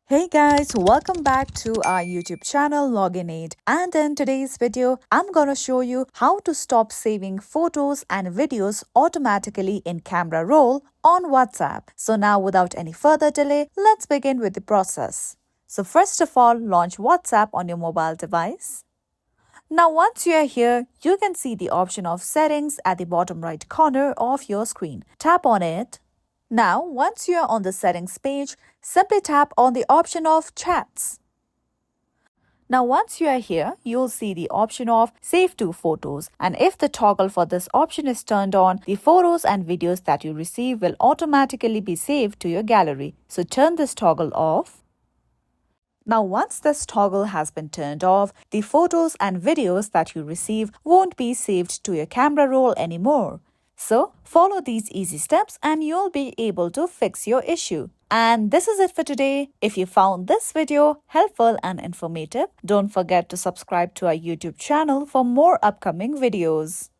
Hey guys, welcome back to our YouTube channel Login Aid, and in today's video I'm gonna show you how to stop saving photos and videos automatically in camera roll on WhatsApp. So now without any further delay, let's begin with the process. So first of all, launch WhatsApp on your mobile device. Now once you are here, you can see the option of settings at the bottom right corner of your screen. Tap on it. Now, once you are on the settings page, simply tap on the option of chats. Now, once you are here, you'll see the option of Save to Photos. And if the toggle for this option is turned on, the photos and videos that you receive will automatically be saved to your gallery. So turn this toggle off. Now, once this toggle has been turned off, the photos and videos that you receive won't be saved to your camera roll anymore. So, follow these easy steps and you'll be able to fix your issue. And this is it for today. If you found this video helpful and informative, don't forget to subscribe to our YouTube channel for more upcoming videos.